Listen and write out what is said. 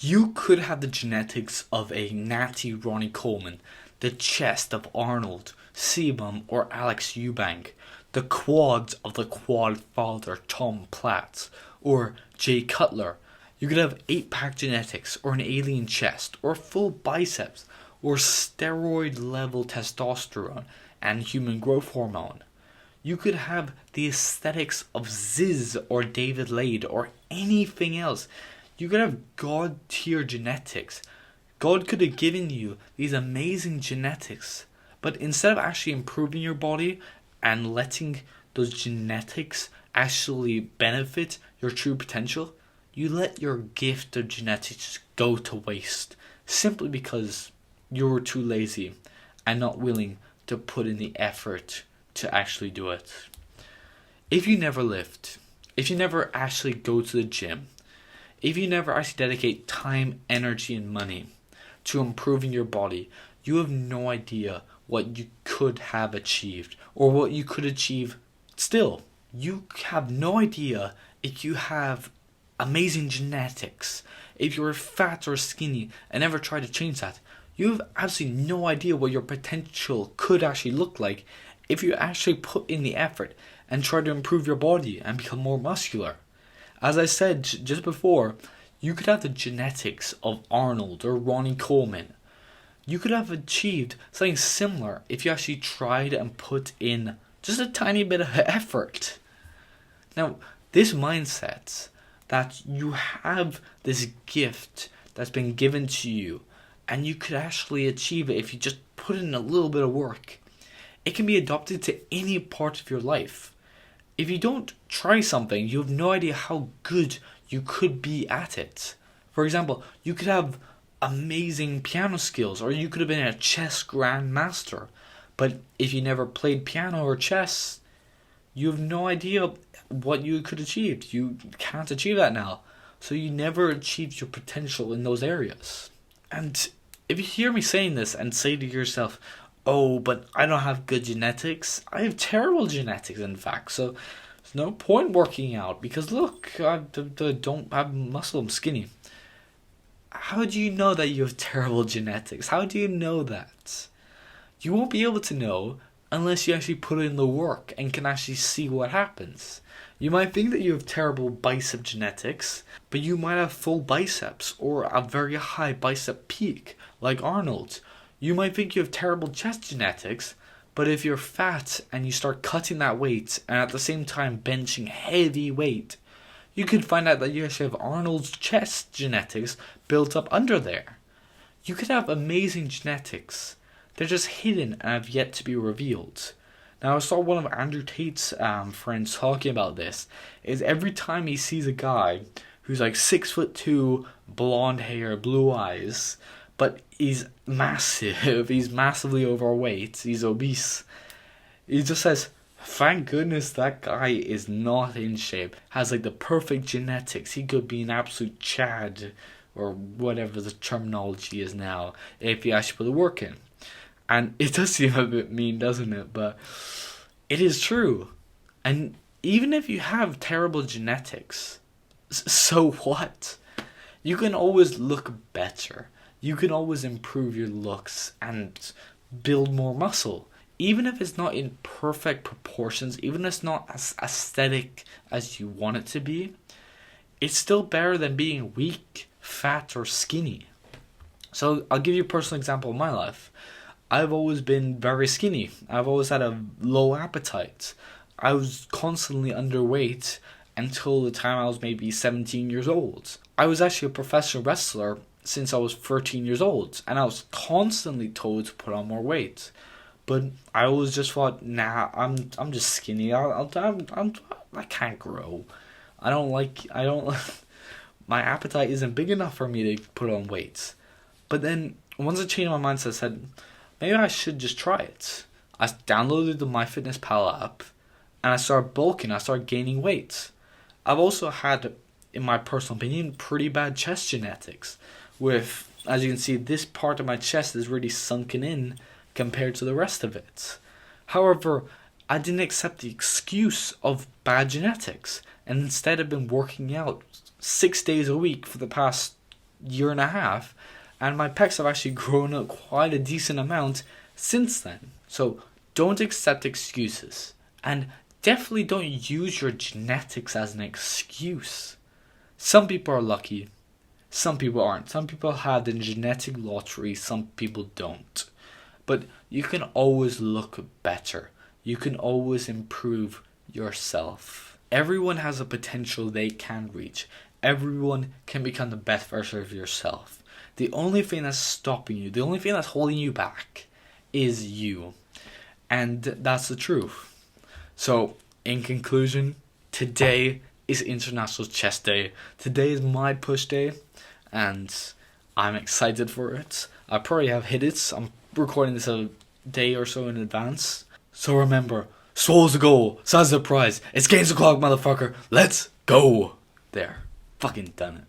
You could have the genetics of a natty Ronnie Coleman, the chest of Arnold, Sebum, or Alex Eubank, the quads of the quad father Tom Platz, or Jay Cutler. You could have 8-pack genetics, or an alien chest, or full biceps, or steroid level testosterone and human growth hormone. You could have the aesthetics of Ziz or David Lade or anything else. You could have God tier genetics. God could have given you these amazing genetics, but instead of actually improving your body and letting those genetics actually benefit your true potential, you let your gift of genetics go to waste simply because you were too lazy and not willing to put in the effort to actually do it. If you never lift, if you never actually go to the gym, if you never actually dedicate time, energy, and money to improving your body, you have no idea what you could have achieved or what you could achieve still. You have no idea if you have amazing genetics, if you're fat or skinny and never try to change that. You have absolutely no idea what your potential could actually look like if you actually put in the effort and try to improve your body and become more muscular. As I said just before, you could have the genetics of Arnold or Ronnie Coleman. You could have achieved something similar if you actually tried and put in just a tiny bit of effort. Now, this mindset that you have this gift that's been given to you and you could actually achieve it if you just put in a little bit of work, it can be adopted to any part of your life. If you don't try something, you have no idea how good you could be at it. For example, you could have amazing piano skills, or you could have been a chess grandmaster. But if you never played piano or chess, you have no idea what you could achieve. You can't achieve that now. So you never achieved your potential in those areas. And if you hear me saying this and say to yourself, oh, but I don't have good genetics. I have terrible genetics, in fact. So there's no point working out because look, I don't have muscle. I'm skinny. How do you know that you have terrible genetics? How do you know that? You won't be able to know unless you actually put in the work and can actually see what happens. You might think that you have terrible bicep genetics, but you might have full biceps or a very high bicep peak, like Arnold. You might think you have terrible chest genetics, but if you're fat and you start cutting that weight and at the same time benching heavy weight, you could find out that you actually have Arnold's chest genetics built up under there. You could have amazing genetics. They're just hidden and have yet to be revealed. Now, I saw one of Andrew Tate's friends talking about this, is every time he sees a guy who's like 6'2", blonde hair, blue eyes, but he's massive, he's massively overweight, he's obese. He just says, thank goodness that guy is not in shape, has like the perfect genetics, he could be an absolute Chad, or whatever the terminology is now, if he actually put the work in. And it does seem a bit mean, doesn't it? But it is true. And even if you have terrible genetics, so what? You can always look better. You can always improve your looks and build more muscle. Even if it's not in perfect proportions, even if it's not as aesthetic as you want it to be, it's still better than being weak, fat, or skinny. So I'll give you a personal example of my life. I've always been very skinny. I've always had a low appetite. I was constantly underweight until the time I was maybe 17 years old. I was actually a professional wrestler since I was 13 years old, and I was constantly told to put on more weight. But I always just thought, nah, I'm just skinny. I can't grow. I don't. My appetite isn't big enough for me to put on weight. But then once I changed my mindset, I said, maybe I should just try it. I downloaded the MyFitnessPal app, and I started bulking. I started gaining weight. I've also had, in my personal opinion, pretty bad chest genetics. With, as you can see, this part of my chest is really sunken in compared to the rest of it. However, I didn't accept the excuse of bad genetics, and instead have been working out 6 days a week for the past year and a half, and my pecs have actually grown up quite a decent amount since then. So don't accept excuses, and definitely don't use your genetics as an excuse. Some people are lucky, some people aren't. Some people have the genetic lottery, some people don't. But you can always look better. You can always improve yourself. Everyone has a potential they can reach. Everyone can become the best version of yourself. The only thing that's stopping you, the only thing that's holding you back is you. And that's the truth. So, in conclusion, today is International Chest Day. Today is my push day, and I'm excited for it. I probably have hit it. I'm recording this a day or so in advance. So remember, swallow's the goal, size the prize. It's games o'clock, motherfucker. Let's go. There. Fucking done it.